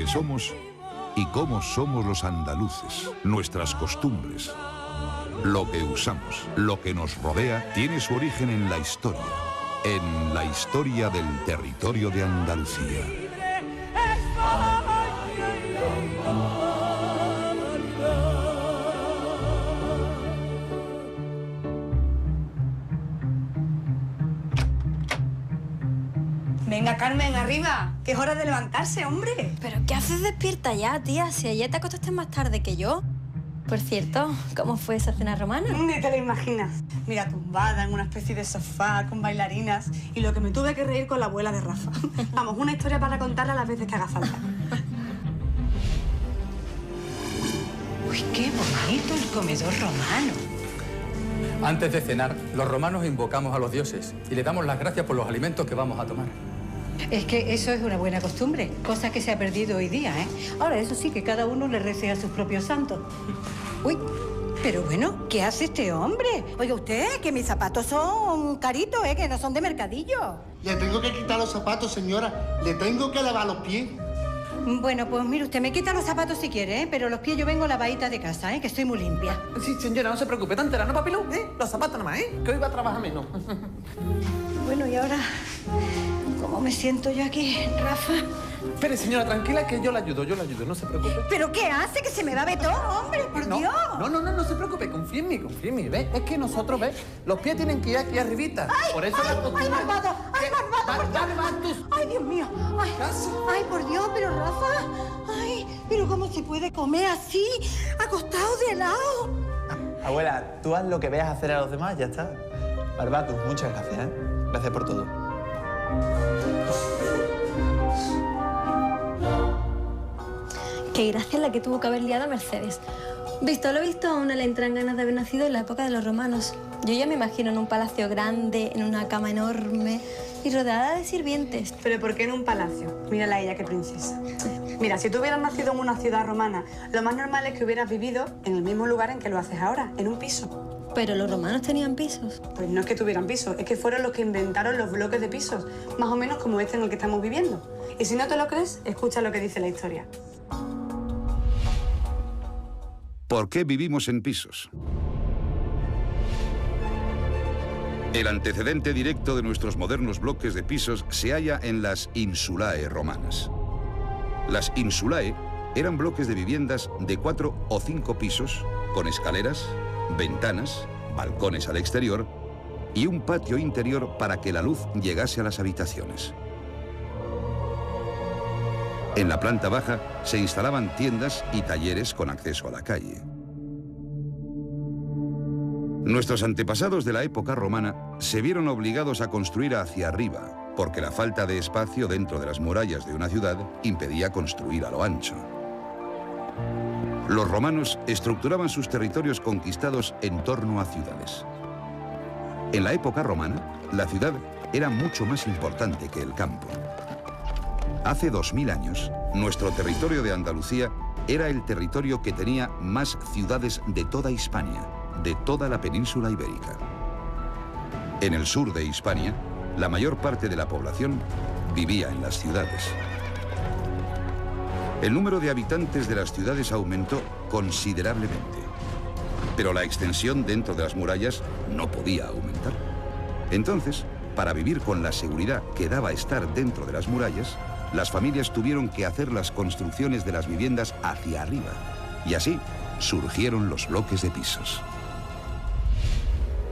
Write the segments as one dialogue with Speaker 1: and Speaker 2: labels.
Speaker 1: somos y cómo somos los andaluces, nuestras costumbres. Lo que usamos, lo que nos rodea, tiene su origen en la historia del territorio de Andalucía.
Speaker 2: Venga, Carmen, arriba, que es hora de levantarse, hombre.
Speaker 3: ¿Pero qué haces despierta ya, tía? Si ayer te acostaste más tarde que yo. Por cierto, ¿cómo fue esa cena romana?
Speaker 2: Ni te lo imaginas. Mira, tumbada en una especie de sofá con bailarinas y lo que me tuve que reír con la abuela de Rafa. Vamos, una historia para contarla las veces que haga falta.
Speaker 4: Uy, qué bonito el comedor romano.
Speaker 5: Antes de cenar, los romanos invocamos a los dioses y le damos las gracias por los alimentos que vamos a tomar.
Speaker 4: Es que eso es una buena costumbre, cosa que se ha perdido hoy día, ¿eh? Ahora, eso sí, que cada uno le rece a sus propios santos. Uy, pero bueno, ¿qué hace este hombre? Oiga usted, que mis zapatos son caritos, que no son de mercadillo.
Speaker 6: Le tengo que quitar los zapatos, señora. Le tengo que lavar los pies.
Speaker 4: Bueno, pues mire, usted me quita los zapatos si quiere, pero los pies yo vengo lavadita de casa, que estoy muy limpia.
Speaker 7: Sí, señora, no se preocupe, tan entera, ¿no, papilú? Los zapatos nomás, que hoy va a trabajar menos.
Speaker 4: Bueno, y ahora, ¿cómo me siento yo aquí, Rafa?
Speaker 7: Espere, señora, tranquila, que yo la ayudo, no se preocupe.
Speaker 4: ¿Pero qué hace? ¿Que se me va a ver todo, hombre? ¡Por Dios!
Speaker 7: No se preocupe, confíe en mí, ¿ves? Es que nosotros, ¿ves? Los pies tienen que ir aquí arribita.
Speaker 4: ¡Ay,
Speaker 7: por eso
Speaker 4: ay,
Speaker 7: la costumbre...
Speaker 4: ay, malvado! ¡Ay, malvado!
Speaker 7: Dale, vas tú.
Speaker 4: ¡Ay, Dios mío! ¡Ay,
Speaker 7: Casi.
Speaker 4: ay, por Dios! Pero, Rafa, ¡ay! ¿Pero cómo se puede comer así, acostado de lado?
Speaker 8: Abuela, tú haz lo que veas hacer a los demás, ya está. Barbatus, muchas gracias, ¿eh? Gracias por todo.
Speaker 3: Qué gracia la que tuvo que haber liado a Mercedes. Visto lo visto, aún no le entran ganas de haber nacido en la época de los romanos. Yo ya me imagino en un palacio grande, en una cama enorme y rodeada de sirvientes.
Speaker 2: ¿Pero por qué en un palacio? Mírala a ella, qué princesa. Mira, si tú hubieras nacido en una ciudad romana, lo más normal es que hubieras vivido en el mismo lugar en que lo haces ahora, en un piso.
Speaker 3: Pero los romanos tenían pisos.
Speaker 2: Pues no es que tuvieran pisos, es que fueron los que inventaron los bloques de pisos, más o menos como este en el que estamos viviendo. Y si no te lo crees, escucha lo que dice la historia.
Speaker 1: ¿Por qué vivimos en pisos? El antecedente directo de nuestros modernos bloques de pisos se halla en las insulae romanas. Las insulae eran bloques de viviendas de 4 o 5 pisos, con escaleras, ventanas, balcones al exterior y un patio interior para que la luz llegase a las habitaciones. En la planta baja se instalaban tiendas y talleres con acceso a la calle. Nuestros antepasados de la época romana se vieron obligados a construir hacia arriba, porque la falta de espacio dentro de las murallas de una ciudad impedía construir a lo ancho. Los romanos estructuraban sus territorios conquistados en torno a ciudades. En la época romana, la ciudad era mucho más importante que el campo. Hace 2000 años, nuestro territorio de Andalucía era el territorio que tenía más ciudades de toda Hispania, de toda la península ibérica. En el sur de Hispania, la mayor parte de la población vivía en las ciudades. El número de habitantes de las ciudades aumentó considerablemente, pero la extensión dentro de las murallas no podía aumentar. Entonces, para vivir con la seguridad que daba estar dentro de las murallas, las familias tuvieron que hacer las construcciones de las viviendas hacia arriba, y así surgieron los bloques de pisos.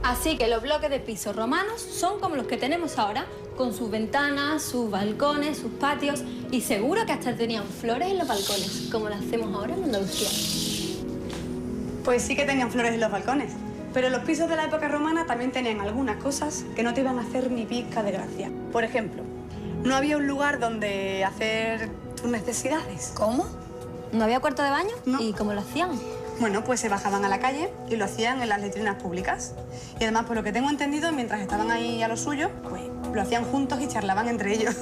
Speaker 3: Así que los bloques de pisos romanos son como los que tenemos ahora, con sus ventanas, sus balcones, sus patios, y seguro que hasta tenían flores en los balcones, como lo hacemos ahora en Andalucía.
Speaker 2: Pues sí que tenían flores en los balcones, pero los pisos de la época romana también tenían algunas cosas que no te iban a hacer ni pizca de gracia. Por ejemplo, no había un lugar donde hacer tus necesidades.
Speaker 3: ¿Cómo? ¿No había cuarto de baño?
Speaker 2: No.
Speaker 3: ¿Y cómo lo hacían?
Speaker 2: Bueno, pues se bajaban a la calle y lo hacían en las letrinas públicas. Y además, por lo que tengo entendido, mientras estaban ahí a lo suyo, pues lo hacían juntos y charlaban entre ellos.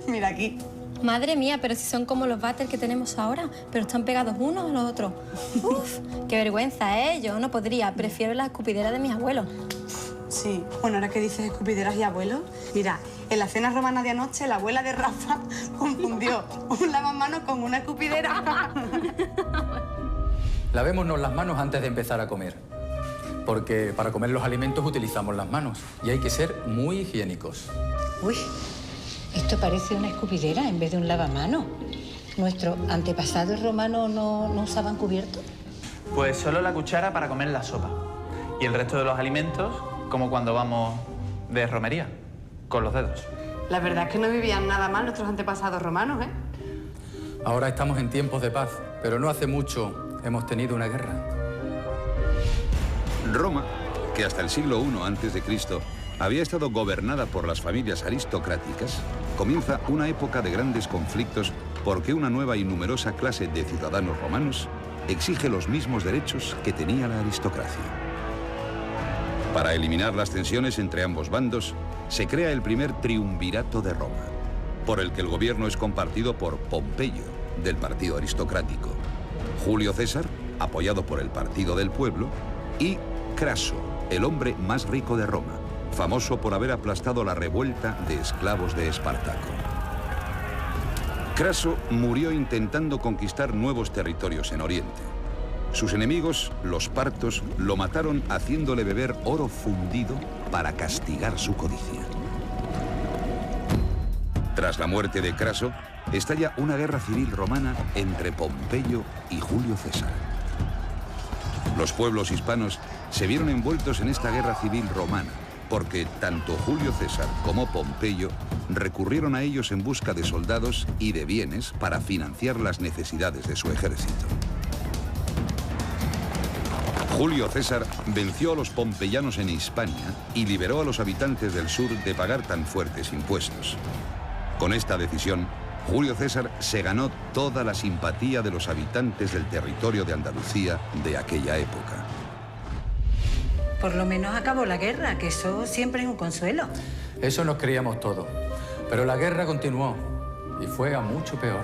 Speaker 2: Mira aquí.
Speaker 3: Madre mía, pero si son como los váteres que tenemos ahora, pero están pegados unos a los otros. Uf, qué vergüenza, ¿eh? Yo no podría, prefiero la escupidera de mis abuelos.
Speaker 2: Sí. Bueno, ahora que dices escupideras y abuelos, mira, en la cena romana de anoche la abuela de Rafa confundió un lavamanos con una escupidera.
Speaker 5: Lavémonos las manos antes de empezar a comer, porque para comer los alimentos utilizamos las manos y hay que ser muy higiénicos.
Speaker 4: Uy, esto parece una escupidera en vez de un lavamanos. ¿Nuestros antepasados romanos no usaban cubiertos?
Speaker 8: Pues solo la cuchara para comer la sopa. Y el resto de los alimentos, como cuando vamos de romería, con los dedos.
Speaker 2: La verdad es que no vivían nada mal nuestros antepasados romanos, ¿eh?
Speaker 5: Ahora estamos en tiempos de paz, pero no hace mucho hemos tenido una guerra.
Speaker 1: Roma, que hasta el siglo I a.C. había estado gobernada por las familias aristocráticas, comienza una época de grandes conflictos porque una nueva y numerosa clase de ciudadanos romanos exige los mismos derechos que tenía la aristocracia. Para eliminar las tensiones entre ambos bandos, se crea el primer triunvirato de Roma, por el que el gobierno es compartido por Pompeyo, del partido aristocrático, Julio César, apoyado por el partido del pueblo, y Craso, el hombre más rico de Roma, famoso por haber aplastado la revuelta de esclavos de Espartaco. Craso murió intentando conquistar nuevos territorios en Oriente. Sus enemigos, los partos, lo mataron haciéndole beber oro fundido para castigar su codicia. Tras la muerte de Craso, estalla una guerra civil romana entre Pompeyo y Julio César. Los pueblos hispanos se vieron envueltos en esta guerra civil romana, porque tanto Julio César como Pompeyo recurrieron a ellos en busca de soldados y de bienes para financiar las necesidades de su ejército. Julio César venció a los pompeyanos en Hispania y liberó a los habitantes del sur de pagar tan fuertes impuestos. Con esta decisión, Julio César se ganó toda la simpatía de los habitantes del territorio de Andalucía de aquella época.
Speaker 4: Por lo menos acabó la guerra, que eso siempre es un consuelo.
Speaker 5: Eso nos creíamos todos, pero la guerra continuó y fue a mucho peor.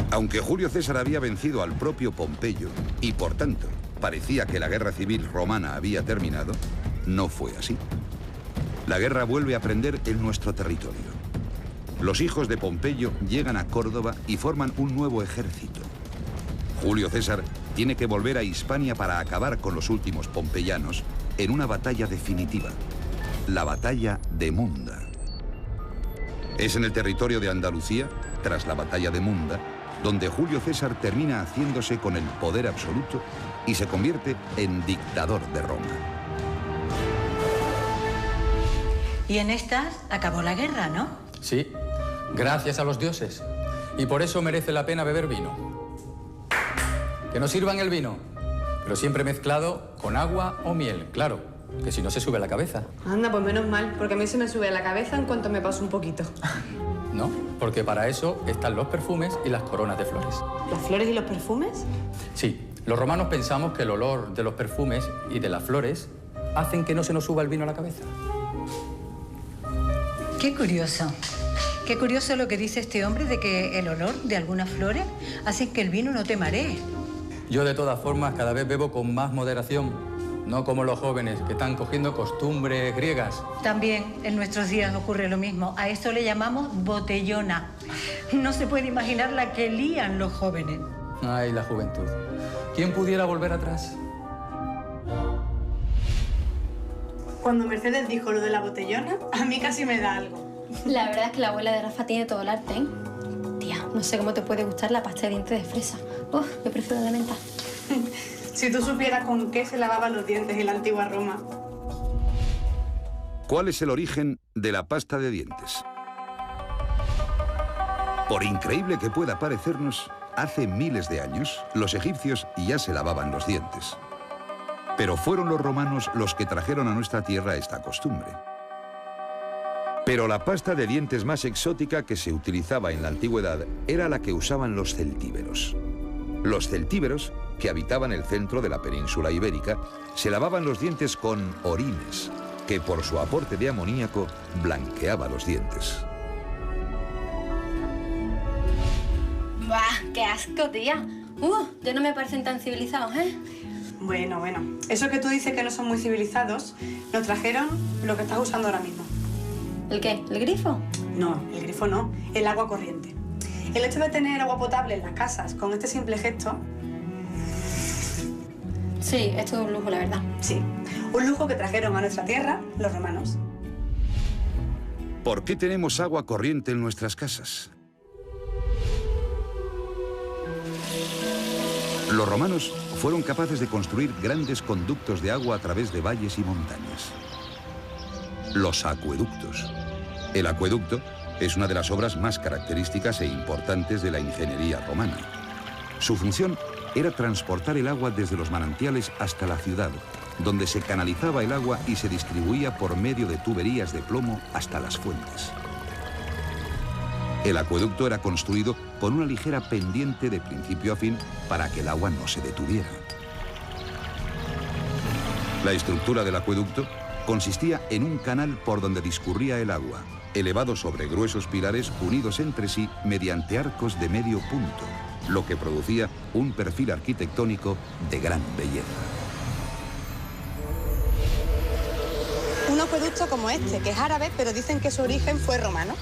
Speaker 1: Aunque Julio César había vencido al propio Pompeyo y, por tanto, parecía que la guerra civil romana había terminado, no fue así. La guerra vuelve a prender en nuestro territorio. Los hijos de Pompeyo llegan a Córdoba y forman un nuevo ejército. Julio César tiene que volver a Hispania para acabar con los últimos pompeyanos en una batalla definitiva, la batalla de Munda. Es en el territorio de Andalucía, tras la batalla de Munda, donde Julio César termina haciéndose con el poder absoluto y se convierte en dictador de Roma.
Speaker 4: Y en estas acabó la guerra, ¿no?
Speaker 5: Sí, gracias a los dioses. Y por eso merece la pena beber vino. Que nos sirvan el vino, pero siempre mezclado con agua o miel, claro, que si no se sube a la cabeza.
Speaker 2: Anda, pues menos mal, porque a mí se me sube a la cabeza en cuanto me paso un poquito.
Speaker 5: ¿No? Porque para eso están los perfumes y las coronas de flores.
Speaker 2: ¿Las flores y los perfumes?
Speaker 5: Sí, los romanos pensamos que el olor de los perfumes y de las flores hacen que no se nos suba el vino a la cabeza.
Speaker 4: Qué curioso. Qué curioso lo que dice este hombre de que el olor de algunas flores hace que el vino no te maree.
Speaker 5: Yo, de todas formas, cada vez bebo con más moderación. No como los jóvenes, que están cogiendo costumbres griegas.
Speaker 4: También en nuestros días ocurre lo mismo. A esto le llamamos botellona. No se puede imaginar la que lían los jóvenes.
Speaker 5: Ay, la juventud. ¿Quién pudiera volver atrás?
Speaker 2: Cuando Mercedes dijo lo de la botellona, a mí casi me da algo.
Speaker 3: La verdad es que la abuela de Rafa tiene todo el arte, ¿eh? Tía, no sé cómo te puede gustar la pasta de dientes de fresa. Uf, yo prefiero la de menta.
Speaker 2: Si tú supieras con qué se lavaban los dientes en la antigua Roma.
Speaker 1: ¿Cuál es el origen de la pasta de dientes? Por increíble que pueda parecernos, hace miles de años los egipcios ya se lavaban los dientes. Pero fueron los romanos los que trajeron a nuestra tierra esta costumbre. Pero la pasta de dientes más exótica que se utilizaba en la antigüedad era la que usaban los celtíberos. Los celtíberos, que habitaban el centro de la península ibérica, se lavaban los dientes con orines, que por su aporte de amoníaco blanqueaba los dientes.
Speaker 3: ¡Buah! ¡Qué asco, tía! Ya no me parecen tan civilizados, ¿eh?
Speaker 2: Bueno, eso que tú dices que no son muy civilizados, nos trajeron lo que estás usando ahora mismo.
Speaker 3: ¿El qué? ¿El grifo?
Speaker 2: No, el grifo no, el agua corriente. El hecho de tener agua potable en las casas con este simple gesto...
Speaker 3: Sí, esto es un lujo, la verdad.
Speaker 2: Sí, un lujo que trajeron a nuestra tierra los romanos.
Speaker 1: ¿Por qué tenemos agua corriente en nuestras casas? Los romanos fueron capaces de construir grandes conductos de agua a través de valles y montañas. Los acueductos. El acueducto es una de las obras más características e importantes de la ingeniería romana. Su función era transportar el agua desde los manantiales hasta la ciudad, donde se canalizaba el agua y se distribuía por medio de tuberías de plomo hasta las fuentes. El acueducto era construido con una ligera pendiente de principio a fin para que el agua no se detuviera. La estructura del acueducto consistía en un canal por donde discurría el agua, elevado sobre gruesos pilares unidos entre sí mediante arcos de medio punto, lo que producía un perfil arquitectónico de gran belleza.
Speaker 2: Un acueducto como este, que es árabe, pero dicen que su origen fue romano.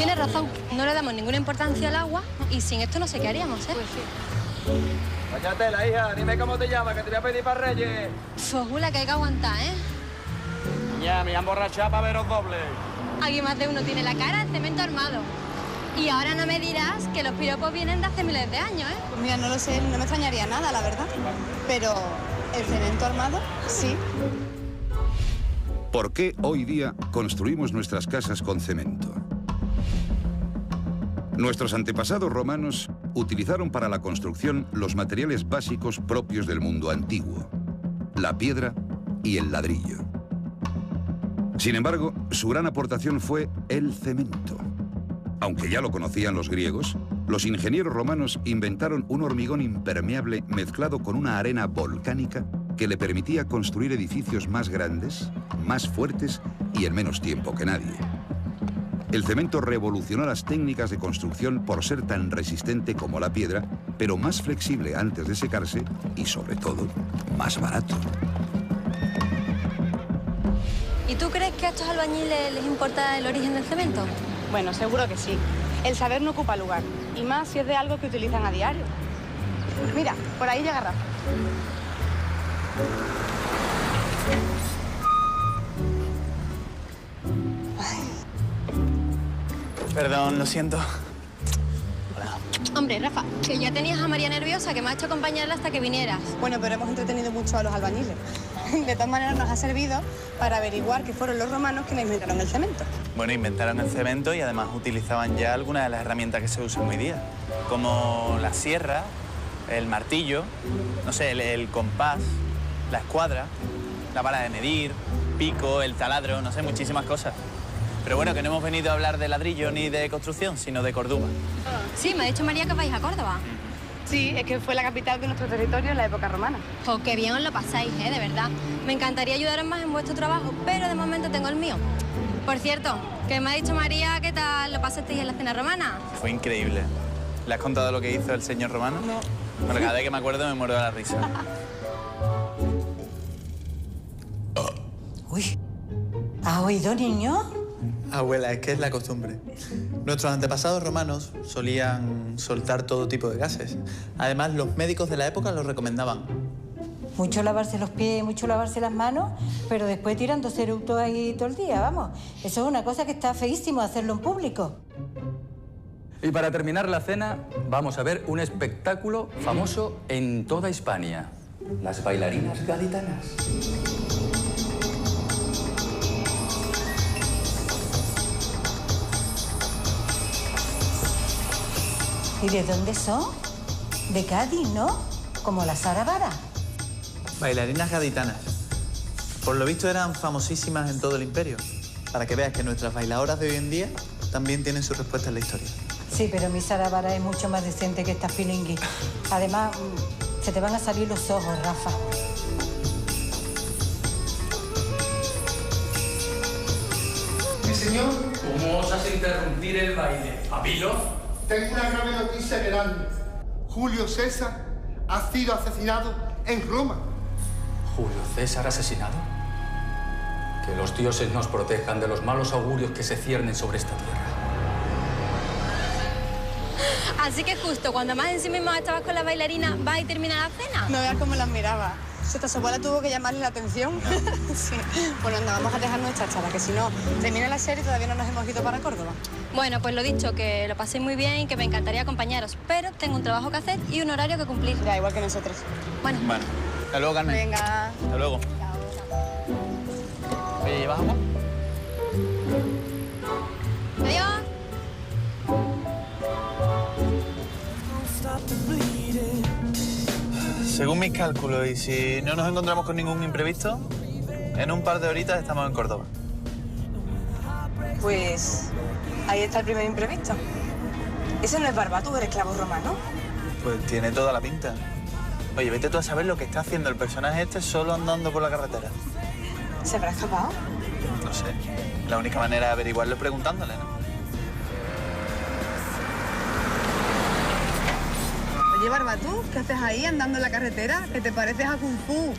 Speaker 3: Tienes razón, no le damos ninguna importancia al agua y sin esto no sé qué haríamos, ¿eh?
Speaker 2: Pues sí.
Speaker 9: Cállate, la hija, dime cómo te llamas, que te voy a pedir para Reyes.
Speaker 3: Fojula, que hay que aguantar, ¿eh?
Speaker 9: Ya, me han emborrachado para veros doble.
Speaker 3: Aquí más de uno tiene la cara de cemento armado. Y ahora no me dirás que los piropos vienen de hace miles de años, ¿eh?
Speaker 2: Pues mira, no lo sé, no me extrañaría nada, la verdad. Pero el cemento armado, sí.
Speaker 1: ¿Por qué hoy día construimos nuestras casas con cemento? Nuestros antepasados romanos utilizaron para la construcción los materiales básicos propios del mundo antiguo, la piedra y el ladrillo. Sin embargo, su gran aportación fue el cemento. Aunque ya lo conocían los griegos, los ingenieros romanos inventaron un hormigón impermeable mezclado con una arena volcánica que le permitía construir edificios más grandes, más fuertes y en menos tiempo que nadie. El cemento revolucionó las técnicas de construcción por ser tan resistente como la piedra, pero más flexible antes de secarse y, sobre todo, más barato.
Speaker 3: ¿Y tú crees que a estos albañiles les importa el origen del cemento?
Speaker 2: Bueno, seguro que sí. El saber no ocupa lugar, y más si es de algo que utilizan a diario. Mira, por ahí llega Rafa.
Speaker 8: Perdón, lo siento.
Speaker 3: Hombre, Rafa, que ya tenías a María nerviosa, que me ha hecho acompañarla hasta que vinieras.
Speaker 2: Bueno, pero hemos entretenido mucho a los albañiles. De todas maneras, nos ha servido para averiguar que fueron los romanos quienes inventaron el cemento.
Speaker 8: Bueno, inventaron el cemento y además utilizaban ya algunas de las herramientas que se usan hoy día, como la sierra, el martillo, no sé, el compás, la escuadra, la vara de medir, pico, el taladro, no sé, muchísimas cosas. Pero bueno, que no hemos venido a hablar de ladrillo ni de construcción, sino de Córdoba.
Speaker 3: Sí, me ha dicho María que vais a Córdoba.
Speaker 2: Sí, es que fue la capital de nuestro territorio en la época romana.
Speaker 3: Oh, qué bien os lo pasáis, de verdad. Me encantaría ayudaros más en vuestro trabajo, pero de momento tengo el mío. Por cierto, que me ha dicho María qué tal lo pasasteis en la cena romana.
Speaker 8: Fue increíble. ¿Le has contado lo que hizo el señor romano?
Speaker 2: No.
Speaker 8: Bueno, cada vez que me acuerdo me muero de la risa.
Speaker 4: Uy, ¿has oído, niño?
Speaker 7: Abuela, es que es la costumbre. Nuestros antepasados romanos solían soltar todo tipo de gases. Además, los médicos de la época lo recomendaban.
Speaker 4: Mucho lavarse los pies, mucho lavarse las manos, pero después tirándose eructos ahí todo el día, vamos. Eso es una cosa que está feísimo hacerlo en público.
Speaker 5: Y para terminar la cena, vamos a ver un espectáculo famoso en toda Hispania. Las bailarinas gaditanas.
Speaker 4: ¿Y de dónde son? De Cádiz, ¿no? Como la Sara Vara.
Speaker 7: Bailarinas gaditanas. Por lo visto eran famosísimas en todo el imperio. Para que veas que nuestras bailadoras de hoy en día también tienen su respuesta en la historia.
Speaker 4: Sí, pero mi Sara Vara es mucho más decente que estas pilinguis. Además, se te van a salir los ojos, Rafa.
Speaker 6: Mi señor,
Speaker 5: ¿Cómo osas interrumpir el baile, papilo?
Speaker 6: tengo una grave noticia que darle. Julio César ha sido asesinado en Roma.
Speaker 5: ¿Julio César asesinado? Que los dioses nos protejan de los malos augurios que se ciernen sobre esta tierra.
Speaker 3: Así que justo cuando más encima estabas con la bailarina, ¿vas y termina la cena?
Speaker 2: No veas cómo las miraba. Si hasta su abuela tuvo que llamarle la atención. Sí. Bueno, anda, vamos a dejar nuestra charla, que si no, termina la serie y todavía no nos hemos ido para Córdoba.
Speaker 3: Bueno, pues lo dicho, que lo pasé muy bien y que me encantaría acompañaros, pero tengo un trabajo que hacer y un horario que cumplir.
Speaker 2: Ya, igual que nosotros.
Speaker 3: Bueno.
Speaker 8: Bueno, hasta luego, Carmen.
Speaker 2: Venga.
Speaker 8: Hasta luego. Oye, ¿llevas agua?
Speaker 3: Adiós.
Speaker 8: Según mis cálculos, y si no nos encontramos con ningún imprevisto, en un par de horitas estamos en Córdoba.
Speaker 2: Pues ahí está el primer imprevisto. ¿Ese no es Barbatus, el esclavo romano?
Speaker 8: Pues tiene toda la pinta. Oye, vete tú a saber lo que está haciendo el personaje este solo andando por la carretera.
Speaker 2: ¿Se habrá escapado?
Speaker 8: No sé. La única manera de averiguarlo es preguntándole, ¿no?
Speaker 2: Oye, Barbatus, ¿qué haces ahí andando en la carretera? ¿Que te pareces a Kung Fu?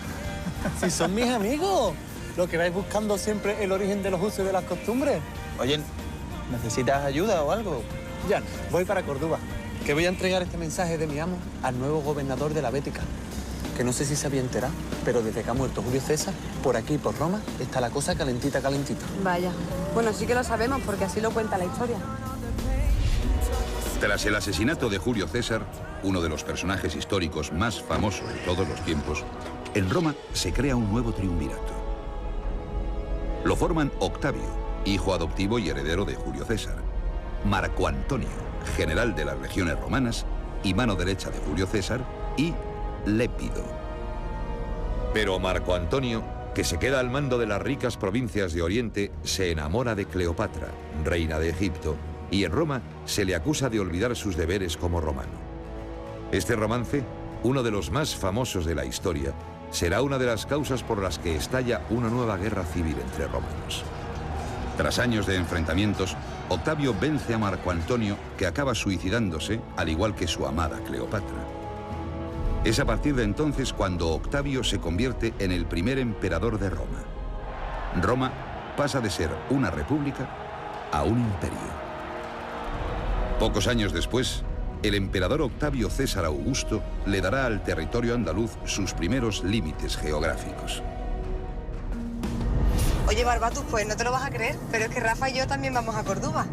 Speaker 10: Si son mis amigos, los que vais buscando siempre el origen de los usos y de las costumbres.
Speaker 8: Oye, ¿necesitas ayuda o algo?
Speaker 10: Ya, voy para Córdoba, que voy a entregar este mensaje de mi amo al nuevo gobernador de la Bética, que no sé si se había enterado, pero desde que ha muerto Julio César, por aquí, por Roma, está la cosa calentita, calentita.
Speaker 2: Vaya. Bueno, sí que lo sabemos porque así lo cuenta la historia.
Speaker 1: Tras el asesinato de Julio César, uno de los personajes históricos más famosos de todos los tiempos, en Roma se crea un nuevo triunvirato. Lo forman Octavio, hijo adoptivo y heredero de Julio César, Marco Antonio, general de las legiones romanas y mano derecha de Julio César, y Lépido. Pero Marco Antonio, que se queda al mando de las ricas provincias de Oriente, se enamora de Cleopatra, reina de Egipto, y en Roma se le acusa de olvidar sus deberes como romano. Este romance, uno de los más famosos de la historia, será una de las causas por las que estalla una nueva guerra civil entre romanos. Tras años de enfrentamientos, Octavio vence a Marco Antonio, que acaba suicidándose, al igual que su amada Cleopatra. Es a partir de entonces cuando Octavio se convierte en el primer emperador de Roma. Roma pasa de ser una república a un imperio. Pocos años después, el emperador Octavio César Augusto le dará al territorio andaluz sus primeros límites geográficos.
Speaker 2: Oye, Barbatus, pues no te lo vas a creer, pero es que Rafa y yo también vamos a Córdoba.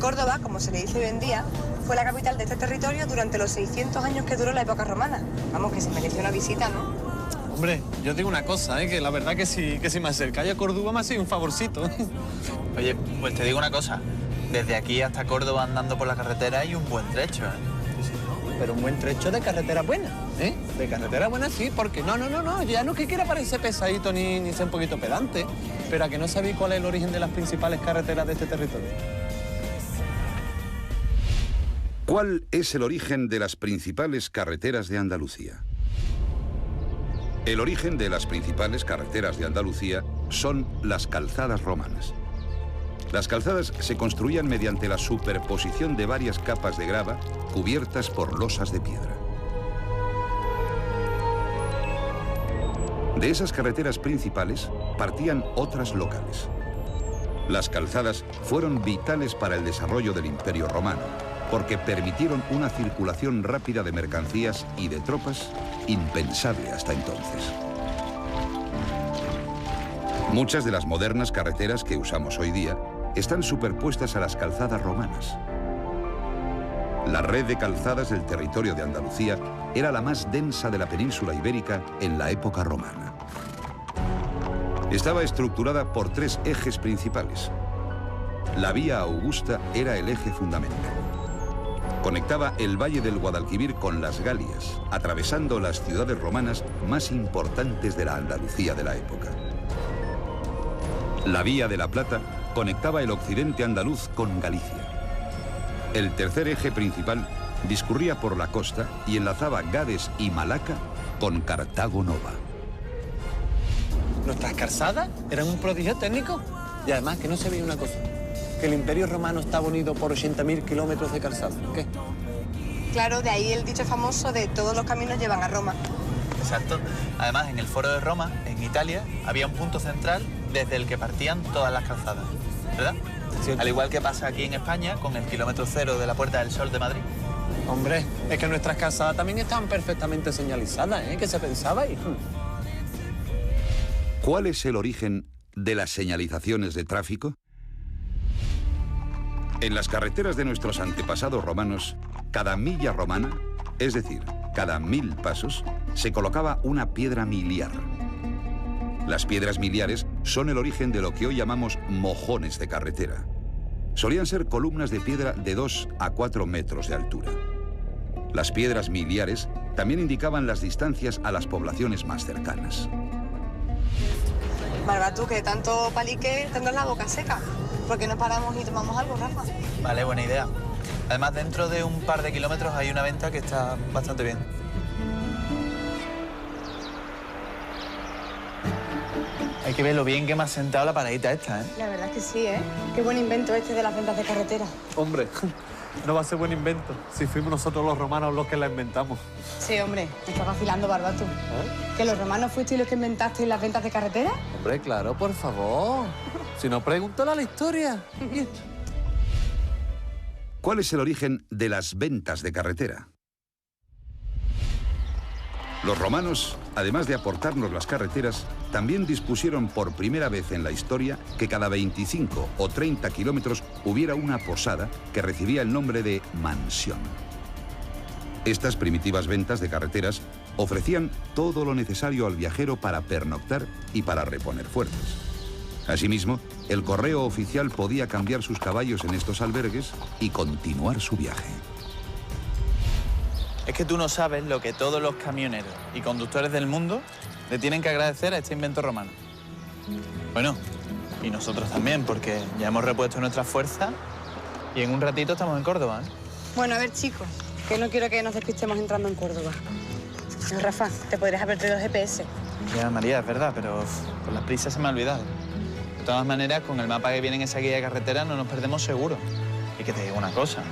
Speaker 2: Córdoba, como se le dice hoy en día, fue la capital de este territorio durante los 600 años que duró la época romana. Vamos, que se mereció una visita, ¿no?
Speaker 10: Hombre, yo digo una cosa, que la verdad que si me acercáis a Córdoba me ha sido un favorcito.
Speaker 8: Oye, pues te digo una cosa. Desde aquí hasta Córdoba andando por la carretera hay un buen trecho, ¿eh?
Speaker 10: Pero un buen trecho de carretera buena, ¿eh? De carretera buena sí, porque no, ya no es que quiera parecer pesadito ni ser un poquito pedante, pero a que no sabéis cuál es el origen de las principales carreteras de este territorio.
Speaker 1: ¿Cuál es el origen de las principales carreteras de Andalucía? El origen de las principales carreteras de Andalucía son las calzadas romanas. Las calzadas se construían mediante la superposición de varias capas de grava cubiertas por losas de piedra. De esas carreteras principales partían otras locales. Las calzadas fueron vitales para el desarrollo del Imperio Romano, porque permitieron una circulación rápida de mercancías y de tropas impensable hasta entonces. Muchas de las modernas carreteras que usamos hoy día están superpuestas a las calzadas romanas. La red de calzadas del territorio de Andalucía era la más densa de la península ibérica en la época romana. Estaba estructurada por 3 ejes principales. La Vía Augusta era el eje fundamental. Conectaba el valle del Guadalquivir con las Galias, atravesando las ciudades romanas más importantes de la Andalucía de la época. La Vía de la Plata conectaba el occidente andaluz con Galicia. El tercer eje principal discurría por la costa y enlazaba Gades y Malaca con Cartago Nova.
Speaker 10: Nuestras calzadas eran un prodigio técnico y además que no se veía una cosa, que el Imperio Romano estaba unido por 80.000 kilómetros de calzada. ¿Qué?
Speaker 11: Claro, de ahí el dicho famoso de todos los caminos llevan a Roma.
Speaker 8: Exacto. Además, en el Foro de Roma, en Italia, había un punto central desde el que partían todas las calzadas, ¿verdad? Sí. Al igual que pasa aquí en España con el kilómetro cero de la Puerta del Sol de Madrid.
Speaker 10: Hombre, es que nuestras calzadas también estaban perfectamente señalizadas, ¿eh? ¿Qué se pensaba ahí?
Speaker 1: ¿Cuál es el origen de las señalizaciones de tráfico? En las carreteras de nuestros antepasados romanos, cada milla romana, es decir, cada 1000 pasos, se colocaba una piedra miliar. Las piedras miliares son el origen de lo que hoy llamamos mojones de carretera. Solían ser columnas de piedra de 2 a 4 metros de altura. Las piedras miliares también indicaban las distancias a las poblaciones más cercanas.
Speaker 11: Barbatu, que tanto palique tendrás la boca seca. ¿Por qué no paramos y tomamos algo, Rafa?
Speaker 8: Vale, buena idea. Además, dentro de un par de kilómetros hay una venta que está bastante bien. Hay que ver lo bien que me ha sentado la paradita esta, ¿eh?
Speaker 2: La verdad es que sí, ¿eh? Qué buen invento este de las ventas de carretera.
Speaker 10: Hombre, no va a ser buen invento si fuimos nosotros los romanos los que la inventamos.
Speaker 2: Sí, hombre, me está vacilando, Barbatu. ¿Que los romanos fuisteis los que inventasteis las ventas de carretera?
Speaker 10: Hombre, claro, por favor. Si no, pregúntale a la historia.
Speaker 1: ¿Cuál es el origen de las ventas de carretera? Los romanos, además de aportarnos las carreteras, también dispusieron por primera vez en la historia que cada 25 o 30 kilómetros hubiera una posada que recibía el nombre de mansión. Estas primitivas ventas de carreteras ofrecían todo lo necesario al viajero para pernoctar y para reponer fuerzas. Asimismo, el correo oficial podía cambiar sus caballos en estos albergues y continuar su viaje.
Speaker 8: Es que tú no sabes lo que todos los camioneros y conductores del mundo le tienen que agradecer a este invento romano. Bueno, y nosotros también, porque ya hemos repuesto nuestras fuerzas y en un ratito estamos en Córdoba, ¿eh?
Speaker 2: Bueno, a ver, chicos, que no quiero que nos despistemos entrando en Córdoba. Rafa, te podrías haber traído GPS.
Speaker 8: Ya, María, es verdad, pero por las prisas se me ha olvidado. De todas maneras, con el mapa que viene en esa guía de carretera no nos perdemos seguro. Y que te digo una cosa,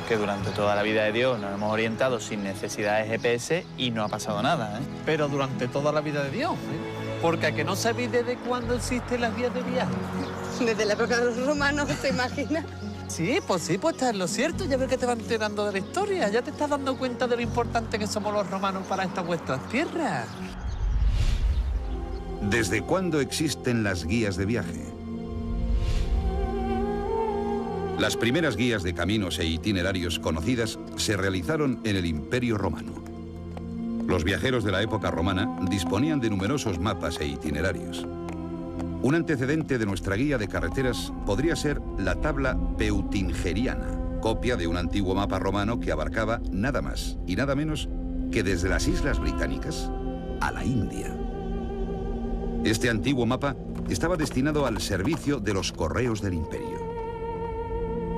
Speaker 8: que durante toda la vida de Dios nos hemos orientado sin necesidad de GPS y no ha pasado nada, ¿eh?
Speaker 10: Pero durante toda la vida de Dios, ¿eh? Porque a que no sabéis desde cuándo existen las guías de viaje.
Speaker 2: Desde la época de los romanos, ¿te imaginas?
Speaker 10: Sí, pues estás en lo cierto. Ya ves que te vas enterando de la historia. Ya te estás dando cuenta de lo importante que somos los romanos para estas vuestras tierras.
Speaker 1: ¿Desde cuándo existen las guías de viaje? Las primeras guías de caminos e itinerarios conocidas se realizaron en el Imperio Romano. Los viajeros de la época romana disponían de numerosos mapas e itinerarios. Un antecedente de nuestra guía de carreteras podría ser la tabla peutingeriana, copia de un antiguo mapa romano que abarcaba nada más y nada menos que desde las Islas Británicas a la India. Este antiguo mapa estaba destinado al servicio de los correos del imperio.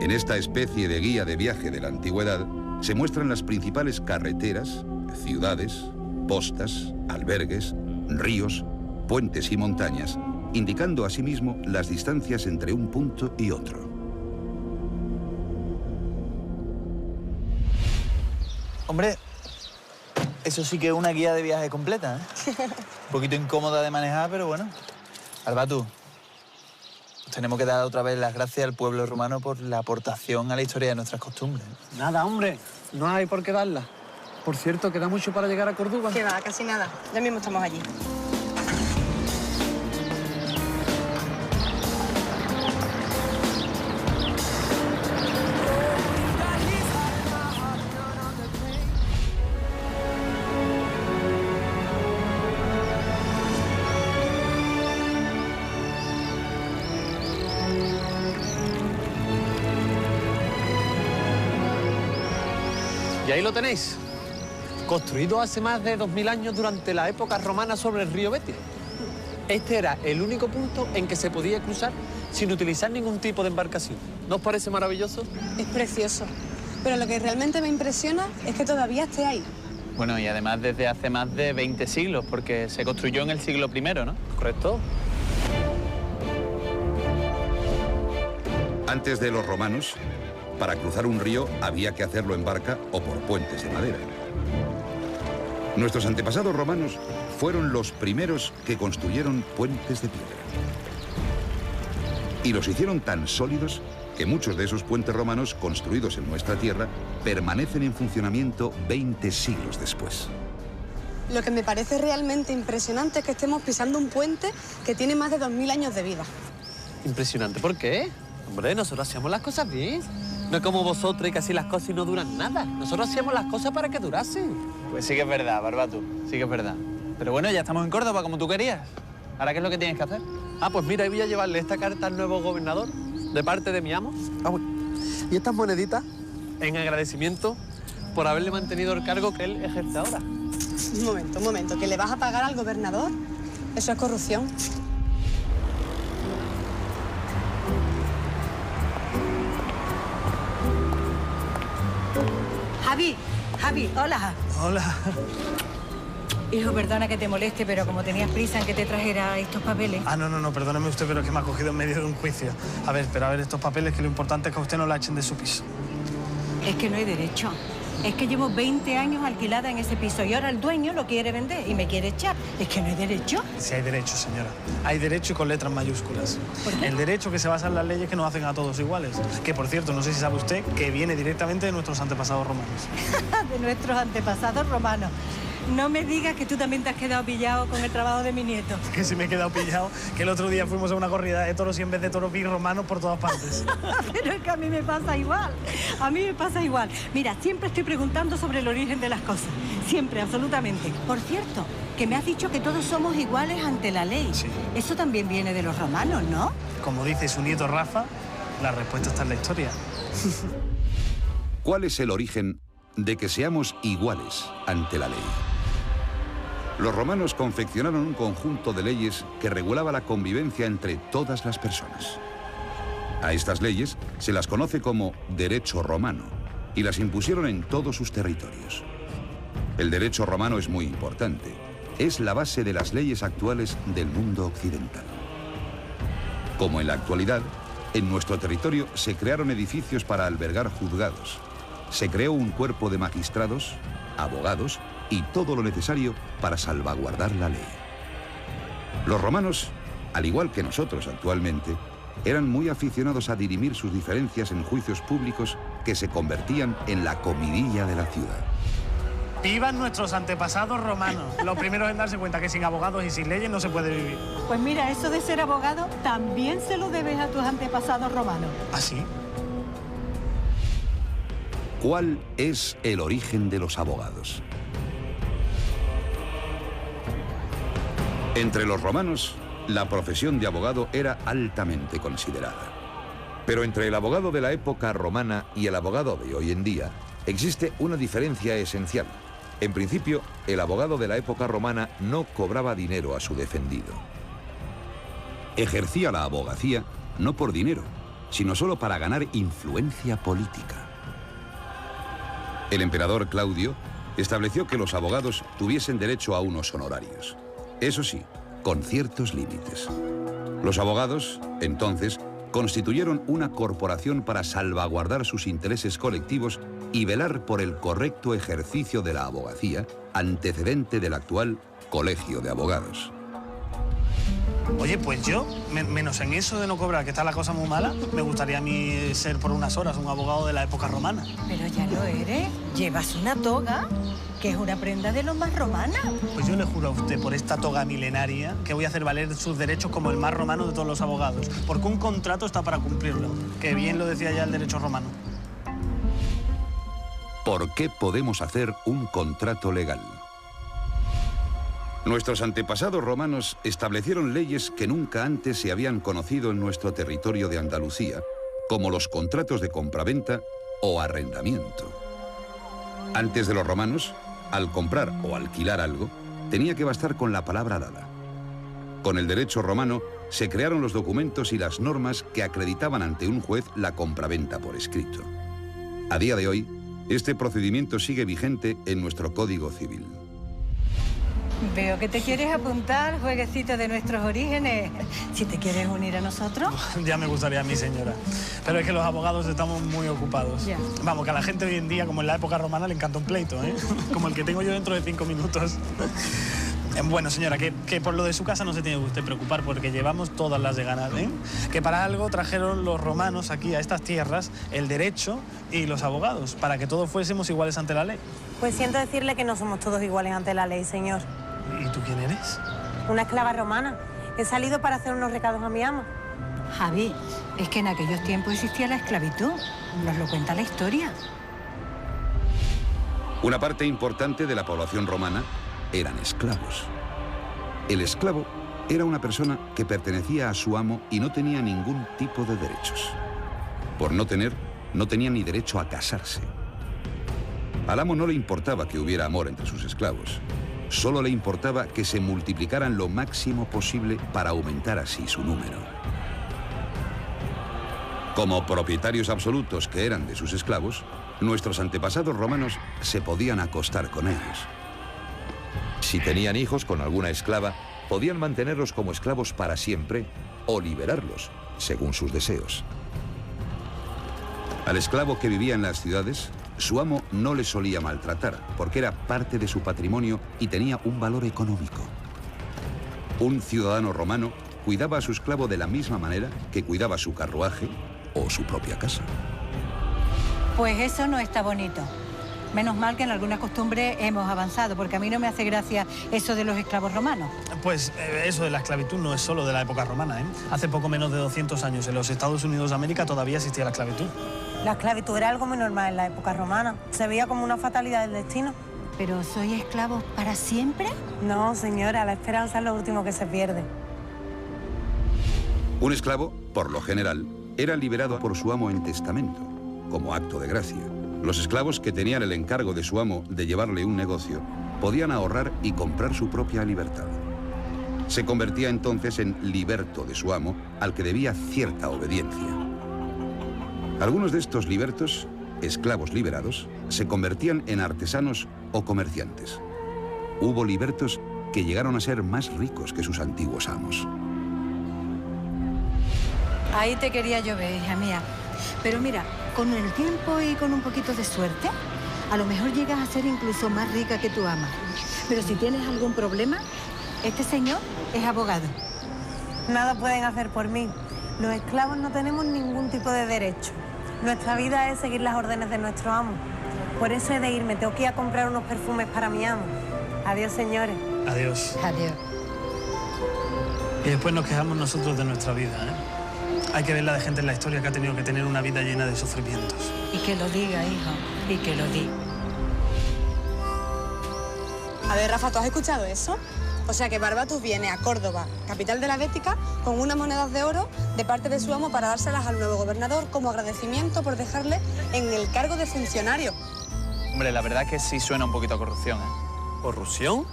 Speaker 1: En esta especie de guía de viaje de la antigüedad se muestran las principales carreteras, ciudades, postas, albergues, ríos, puentes y montañas, indicando asimismo las distancias entre un punto y otro.
Speaker 8: Hombre, eso sí que es una guía de viaje completa, ¿eh? Un poquito incómoda de manejar, pero bueno. Barbatu, tenemos que dar otra vez las gracias al pueblo romano por la aportación a la historia de nuestras costumbres.
Speaker 10: Nada, hombre. No hay por qué darla. Por cierto, ¿queda mucho para llegar a Córdoba?
Speaker 2: Que va, casi nada. Ya mismo estamos allí.
Speaker 10: Y ahí lo tenéis. Construido hace más de 2000 años durante la época romana sobre el río Betis. Este era el único punto en que se podía cruzar sin utilizar ningún tipo de embarcación. ¿No os parece maravilloso?
Speaker 2: Es precioso. Pero lo que realmente me impresiona es que todavía esté ahí.
Speaker 8: Bueno, y además desde hace más de 20 siglos, porque se construyó en el siglo I, ¿no?
Speaker 10: Correcto.
Speaker 1: Antes de los romanos, Para cruzar un río había que hacerlo en barca o por puentes de madera. Nuestros antepasados romanos fueron los primeros que construyeron puentes de piedra. Y los hicieron tan sólidos que muchos de esos puentes romanos construidos en nuestra tierra permanecen en funcionamiento 20 siglos después.
Speaker 2: Lo que me parece realmente impresionante es que estemos pisando un puente que tiene más de 2000 años de vida.
Speaker 10: Impresionante, ¿por qué? Hombre, nosotros hacíamos las cosas bien. No es como vosotros, que así las cosas y no duran nada. Nosotros hacíamos las cosas para que durasen.
Speaker 8: Pues sí que es verdad, Barbatu, sí que es verdad. Pero bueno, ya estamos en Córdoba, como tú querías. ¿Ahora qué es lo que tienes que hacer?
Speaker 10: Ah, pues mira, voy a llevarle esta carta al nuevo gobernador, de parte de mi amo. Ah, bueno. Y estas moneditas, en agradecimiento por haberle mantenido el cargo que él ejerce ahora.
Speaker 2: Un momento, ¿que le vas a pagar al gobernador? Eso es corrupción.
Speaker 4: Javi, hola.
Speaker 10: Hola.
Speaker 4: Hijo, perdona que te moleste, pero como tenías prisa en que te trajera estos papeles...
Speaker 12: Ah, no, perdóneme usted, pero es que me ha cogido en medio de un juicio. A ver, estos papeles, que lo importante es que a usted no la echen de su piso.
Speaker 4: Es que no hay derecho. Es que llevo 20 años alquilada en ese piso y ahora el dueño lo quiere vender y me quiere echar. Es que no hay derecho.
Speaker 12: Sí hay derecho, señora. Hay derecho y con letras mayúsculas.
Speaker 4: ¿Por qué?
Speaker 12: El derecho que se basa en las leyes que nos hacen a todos iguales. Que, por cierto, no sé si sabe usted que viene directamente de nuestros antepasados romanos.
Speaker 4: De nuestros antepasados romanos. No me digas que tú también te has quedado pillado con el trabajo de mi nieto.
Speaker 12: Que sí me he quedado pillado, que el otro día fuimos a una corrida de toros y en vez de toros vi romanos por todas partes.
Speaker 4: Pero es que a mí me pasa igual. A mí me pasa igual. Mira, siempre estoy preguntando sobre el origen de las cosas. Siempre, absolutamente. Por cierto, que me has dicho que todos somos iguales ante la ley.
Speaker 12: Sí.
Speaker 4: Eso también viene de los romanos, ¿no?
Speaker 12: Como dice su nieto Rafa, la respuesta está en la historia.
Speaker 1: ¿Cuál es el origen de que seamos iguales ante la ley? Los romanos confeccionaron un conjunto de leyes que regulaba la convivencia entre todas las personas. A estas leyes se las conoce como derecho romano y las impusieron en todos sus territorios. El derecho romano es muy importante. Es la base de las leyes actuales del mundo occidental. Como en la actualidad, en nuestro territorio se crearon edificios para albergar juzgados. Se creó un cuerpo de magistrados, abogados y todo lo necesario para salvaguardar la ley. Los romanos, al igual que nosotros actualmente, eran muy aficionados a dirimir sus diferencias en juicios públicos que se convertían en la comidilla de la ciudad.
Speaker 12: ¡Vivan nuestros antepasados romanos! Lo primero es en darse cuenta que sin abogados y sin leyes no se puede vivir.
Speaker 4: Pues mira, eso de ser abogado también se lo debes a tus antepasados romanos.
Speaker 12: ¿Ah, sí?
Speaker 1: ¿Cuál es el origen de los abogados? Entre los romanos, la profesión de abogado era altamente considerada. Pero entre el abogado de la época romana y el abogado de hoy en día, existe una diferencia esencial. En principio, el abogado de la época romana no cobraba dinero a su defendido. Ejercía la abogacía no por dinero, sino solo para ganar influencia política. El emperador Claudio estableció que los abogados tuviesen derecho a unos honorarios. Eso sí, con ciertos límites. Los abogados, entonces, constituyeron una corporación para salvaguardar sus intereses colectivos y velar por el correcto ejercicio de la abogacía, antecedente del actual Colegio de Abogados.
Speaker 12: Oye, pues yo, menos en eso de no cobrar, que está la cosa muy mala, me gustaría a mí ser por unas horas un abogado de la época romana.
Speaker 4: Pero ya lo eres. Llevas una toga, que es una prenda de lo más romana.
Speaker 12: Pues yo le juro a usted por esta toga milenaria que voy a hacer valer sus derechos como el más romano de todos los abogados. Porque un contrato está para cumplirlo, que bien lo decía ya el derecho romano.
Speaker 1: ¿Por qué podemos hacer un contrato legal? Nuestros antepasados romanos establecieron leyes que nunca antes se habían conocido en nuestro territorio de Andalucía, como los contratos de compraventa o arrendamiento. Antes de los romanos, al comprar o alquilar algo, tenía que bastar con la palabra dada. Con el derecho romano se crearon los documentos y las normas que acreditaban ante un juez la compraventa por escrito. A día de hoy, este procedimiento sigue vigente en nuestro Código Civil.
Speaker 4: Veo que te quieres apuntar al jueguecito de nuestros orígenes. Si te quieres unir a nosotros.
Speaker 12: Ya me gustaría a mí, señora. Pero es que los abogados estamos muy ocupados.
Speaker 4: Ya.
Speaker 12: Vamos, que a la gente hoy en día, como en la época romana, le encanta un pleito, ¿eh? Como el que tengo yo dentro de 5 minutos. Bueno, señora, que por lo de su casa no se tiene que usted preocupar porque llevamos todas las de ganar, ¿eh? Que para algo trajeron los romanos aquí a estas tierras el derecho y los abogados, para que todos fuésemos iguales ante la ley.
Speaker 11: Pues siento decirle que no somos todos iguales ante la ley, señor.
Speaker 12: ¿Y tú quién eres?
Speaker 11: Una esclava romana. He salido para hacer unos recados a mi amo.
Speaker 4: Javi, es que en aquellos tiempos existía la esclavitud. Nos lo cuenta la historia.
Speaker 1: Una parte importante de la población romana eran esclavos. El esclavo era una persona que pertenecía a su amo y no tenía ningún tipo de derechos. Por no tenía ni derecho a casarse. Al amo no le importaba que hubiera amor entre sus esclavos. Solo le importaba que se multiplicaran lo máximo posible para aumentar así su número. Como propietarios absolutos que eran de sus esclavos, nuestros antepasados romanos se podían acostar con ellos. Si tenían hijos con alguna esclava, podían mantenerlos como esclavos para siempre o liberarlos, según sus deseos. Al esclavo que vivía en las ciudades, su amo no le solía maltratar, porque era parte de su patrimonio y tenía un valor económico. Un ciudadano romano cuidaba a su esclavo de la misma manera que cuidaba su carruaje o su propia casa.
Speaker 4: Pues eso no está bonito. Menos mal que en algunas costumbres hemos avanzado, porque a mí no me hace gracia eso de los esclavos romanos.
Speaker 12: Pues eso de la esclavitud no es solo de la época romana, ¿eh? Hace poco menos de 200 años en los Estados Unidos de América todavía existía la esclavitud.
Speaker 11: La esclavitud era algo muy normal en la época romana. Se veía como una fatalidad del destino.
Speaker 4: ¿Pero sois esclavos para siempre?
Speaker 11: No, señora, la esperanza es lo último que se pierde.
Speaker 1: Un esclavo, por lo general, era liberado por su amo en testamento, como acto de gracia. Los esclavos que tenían el encargo de su amo de llevarle un negocio podían ahorrar y comprar su propia libertad. Se convertía entonces en liberto de su amo, al que debía cierta obediencia. Algunos de estos libertos, esclavos liberados, se convertían en artesanos o comerciantes. Hubo libertos que llegaron a ser más ricos que sus antiguos amos.
Speaker 4: Ahí te quería yo ver, hija mía. Pero mira, con el tiempo y con un poquito de suerte, a lo mejor llegas a ser incluso más rica que tu ama. Pero si tienes algún problema, este señor es abogado.
Speaker 11: Nada pueden hacer por mí. Los esclavos no tenemos ningún tipo de derecho. Nuestra vida es seguir las órdenes de nuestro amo. Por eso he de irme. Tengo que ir a comprar unos perfumes para mi amo. Adiós, señores.
Speaker 12: Adiós.
Speaker 4: Adiós.
Speaker 12: Y después nos quejamos nosotros de nuestra vida, ¿eh? Hay que ver la de gente en la historia que ha tenido que tener una vida llena de sufrimientos.
Speaker 4: Y que lo diga, hijo. Y que lo diga.
Speaker 2: A ver, Rafa, ¿tú has escuchado eso? O sea que Barbatus viene a Córdoba, capital de la Bética, con unas monedas de oro de parte de su amo para dárselas al nuevo gobernador como agradecimiento por dejarle en el cargo de funcionario.
Speaker 8: Hombre, la verdad es que sí suena un poquito a corrupción, ¿eh?
Speaker 10: ¿Corrupción?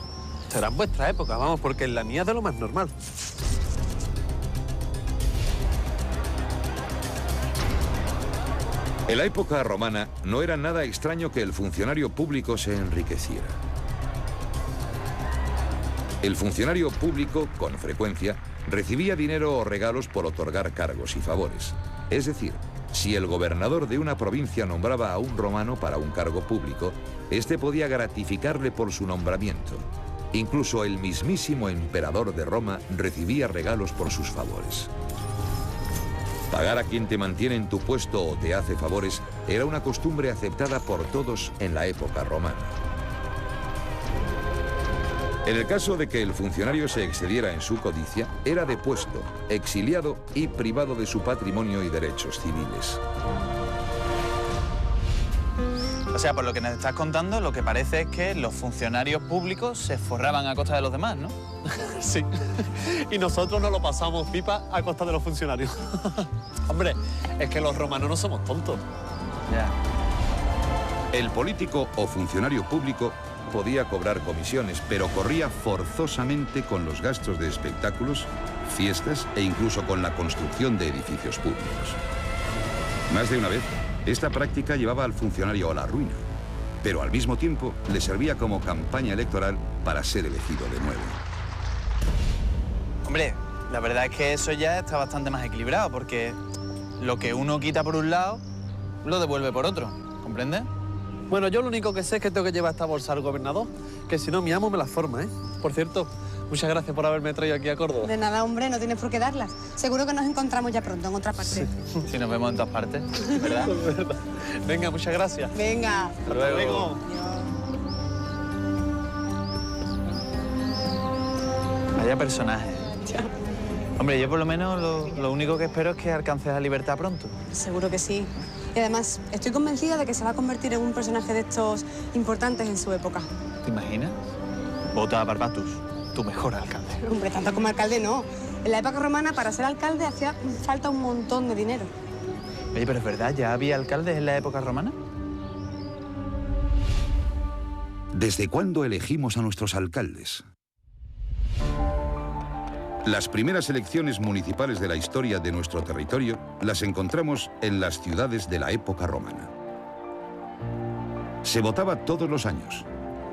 Speaker 10: Será en vuestra época, vamos, porque en la mía es de lo más normal.
Speaker 1: En la época romana no era nada extraño que el funcionario público se enriqueciera. El funcionario público, con frecuencia, recibía dinero o regalos por otorgar cargos y favores. Es decir, si el gobernador de una provincia nombraba a un romano para un cargo público, este podía gratificarle por su nombramiento. Incluso el mismísimo emperador de Roma recibía regalos por sus favores. Pagar a quien te mantiene en tu puesto o te hace favores era una costumbre aceptada por todos en la época romana. En el caso de que el funcionario se excediera en su codicia, era depuesto, exiliado y privado de su patrimonio y derechos civiles.
Speaker 8: O sea, por lo que nos estás contando, lo que parece es que los funcionarios públicos se forraban a costa de los demás, ¿no?
Speaker 10: Sí. Y nosotros nos lo pasamos pipa a costa de los funcionarios. Hombre, es que los romanos no somos tontos.
Speaker 8: Ya.
Speaker 1: El político o funcionario público podía cobrar comisiones, pero corría forzosamente con los gastos de espectáculos, fiestas e incluso con la construcción de edificios públicos. Más de una vez, esta práctica llevaba al funcionario a la ruina. pero al mismo tiempo le servía como campaña electoral para ser elegido de nuevo.
Speaker 8: Hombre, la verdad es que eso ya está bastante más equilibrado, porque lo que uno quita por un lado, lo devuelve por otro, ¿comprendes?
Speaker 10: Bueno, yo lo único que sé es que tengo que llevar esta bolsa al gobernador, que si no mi amo me la forma, ¿eh? Por cierto, muchas gracias por haberme traído aquí a Córdoba.
Speaker 2: De nada, hombre, no tienes por qué darlas. Seguro que nos encontramos ya pronto en otra parte.
Speaker 8: Sí, nos vemos en todas partes, ¿verdad?
Speaker 10: Venga, muchas gracias.
Speaker 2: Venga.
Speaker 8: Hasta luego. Vaya personaje. Hombre, yo por lo menos lo único que espero es que alcances la libertad pronto.
Speaker 2: Seguro que sí. Y además, estoy convencida de que se va a convertir en un personaje de estos importantes en su época.
Speaker 8: ¿Te imaginas? Vota a Barbatus, tu mejor alcalde.
Speaker 2: Hombre, tanto como alcalde no. En la época romana, para ser alcalde hacía falta un montón de dinero.
Speaker 8: Oye, pero es verdad, ¿ya había alcaldes en la época romana?
Speaker 1: ¿Desde cuándo elegimos a nuestros alcaldes? Las primeras elecciones municipales de la historia de nuestro territorio las encontramos en las ciudades de la época romana. Se votaba todos los años,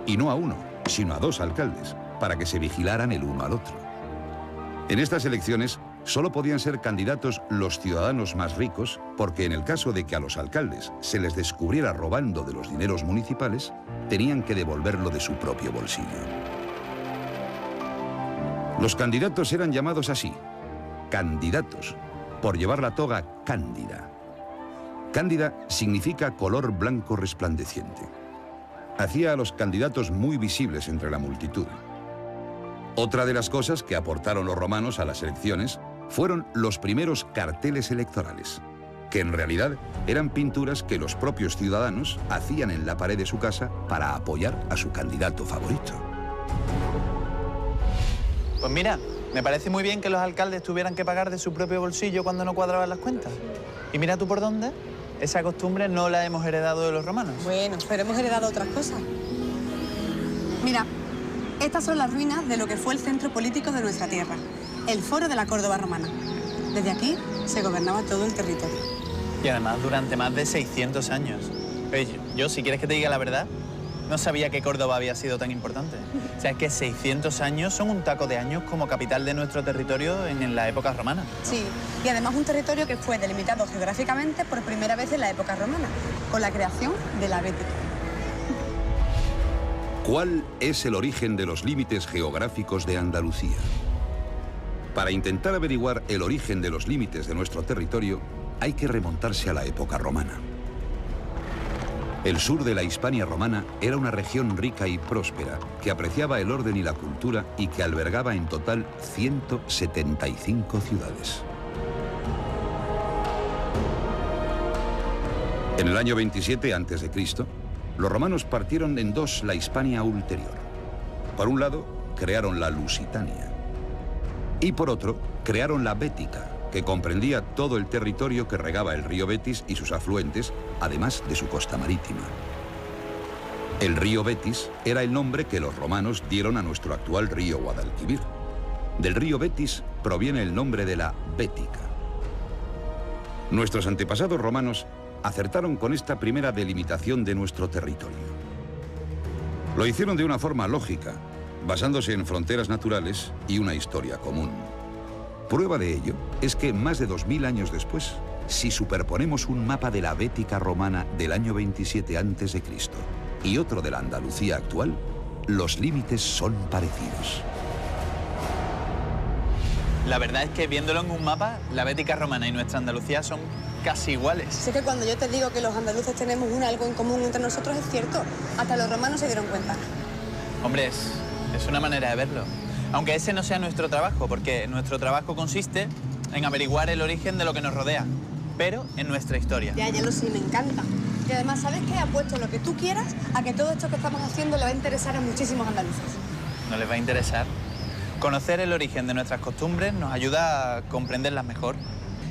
Speaker 1: y no a uno, sino a dos alcaldes, para que se vigilaran el uno al otro. En estas elecciones solo podían ser candidatos los ciudadanos más ricos, porque en el caso de que a los alcaldes se les descubriera robando de los dineros municipales, tenían que devolverlo de su propio bolsillo. Los candidatos eran llamados así, candidatos, por llevar la toga cándida. Cándida significa color blanco resplandeciente. Hacía a los candidatos muy visibles entre la multitud. Otra de las cosas que aportaron los romanos a las elecciones fueron los primeros carteles electorales, que en realidad eran pinturas que los propios ciudadanos hacían en la pared de su casa para apoyar a su candidato favorito.
Speaker 8: Pues mira, me parece muy bien que los alcaldes tuvieran que pagar de su propio bolsillo cuando no cuadraban las cuentas. Y mira tú por dónde, esa costumbre no la hemos heredado de los romanos.
Speaker 2: Bueno, pero hemos heredado otras cosas. Mira, estas son las ruinas de lo que fue el centro político de nuestra tierra, el Foro de la Córdoba romana. Desde aquí se gobernaba todo el territorio.
Speaker 8: Y además durante más de 600 años. Oye, yo, si quieres que te diga la verdad, no sabía que Córdoba había sido tan importante. O sea, es que 600 años son un taco de años como capital de nuestro territorio en la época romana.
Speaker 2: Sí, y además un territorio que fue delimitado geográficamente por primera vez en la época romana, con la creación de la Bética.
Speaker 1: ¿Cuál es el origen de los límites geográficos de Andalucía? Para intentar averiguar el origen de los límites de nuestro territorio, hay que remontarse a la época romana. El sur de la Hispania romana era una región rica y próspera, que apreciaba el orden y la cultura y que albergaba en total 175 ciudades. En el año 27 a.C., los romanos partieron en dos la Hispania ulterior. Por un lado, crearon la Lusitania. Y por otro, crearon la Bética, que comprendía todo el territorio que regaba el río Betis y sus afluentes, además de su costa marítima. El río Betis era el nombre que los romanos dieron a nuestro actual río Guadalquivir. Del río Betis proviene el nombre de la Bética. Nuestros antepasados romanos acertaron con esta primera delimitación de nuestro territorio. Lo hicieron de una forma lógica, basándose en fronteras naturales y una historia común. Prueba de ello es que más de 2000 años después, si superponemos un mapa de la Bética romana del año 27 a.C. y otro de la Andalucía actual, los límites son parecidos.
Speaker 8: La verdad es que viéndolo en un mapa, la Bética romana y nuestra Andalucía son casi iguales.
Speaker 2: Sé que cuando yo te digo que los andaluces tenemos algo en común entre nosotros es cierto. Hasta los romanos se dieron cuenta.
Speaker 8: Hombre, es una manera de verlo. Aunque ese no sea nuestro trabajo, porque nuestro trabajo consiste en averiguar el origen de lo que nos rodea, pero en nuestra historia.
Speaker 2: Ya lo sé, me encanta. Y además, ¿sabes qué? Apuesto lo que tú quieras a que todo esto que estamos haciendo le va a interesar a muchísimos andaluces.
Speaker 8: ¿No les va a interesar? Conocer el origen de nuestras costumbres nos ayuda a comprenderlas mejor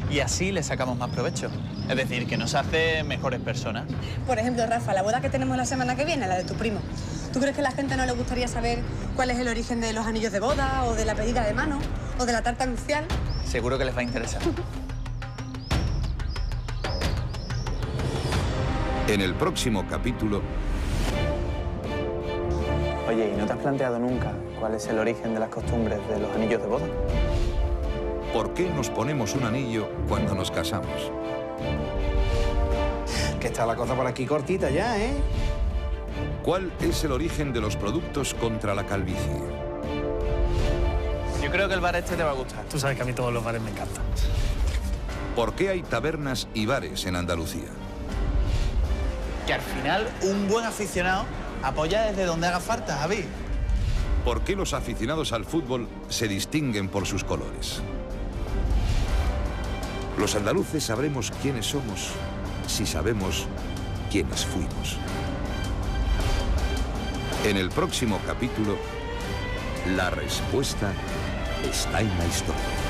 Speaker 8: y así le sacamos más provecho. Es decir, que nos hace mejores personas.
Speaker 2: Por ejemplo, Rafa, la boda que tenemos la semana que viene, la de tu primo. ¿Tú crees que a la gente no le gustaría saber cuál es el origen de los anillos de boda, o de la pedida de mano, o de la tarta nupcial?
Speaker 8: Seguro que les va a interesar.
Speaker 1: En el próximo capítulo,
Speaker 7: Oye, ¿y no te has planteado nunca cuál es el origen de las costumbres de los anillos de boda?
Speaker 1: ¿Por qué nos ponemos un anillo cuando nos casamos?
Speaker 10: Que está la cosa por aquí cortita ya, ¿eh?
Speaker 1: ¿Cuál es el origen de los productos contra la calvicie?
Speaker 8: Yo creo que el bar este te va a gustar.
Speaker 12: Tú sabes que a mí todos los bares me encantan.
Speaker 1: ¿Por qué hay tabernas y bares en Andalucía?
Speaker 7: Que al final un buen aficionado apoya desde donde haga falta, Javi.
Speaker 1: ¿Por qué los aficionados al fútbol se distinguen por sus colores? Los andaluces sabremos quiénes somos si sabemos quiénes fuimos. En el próximo capítulo, la respuesta está en la historia.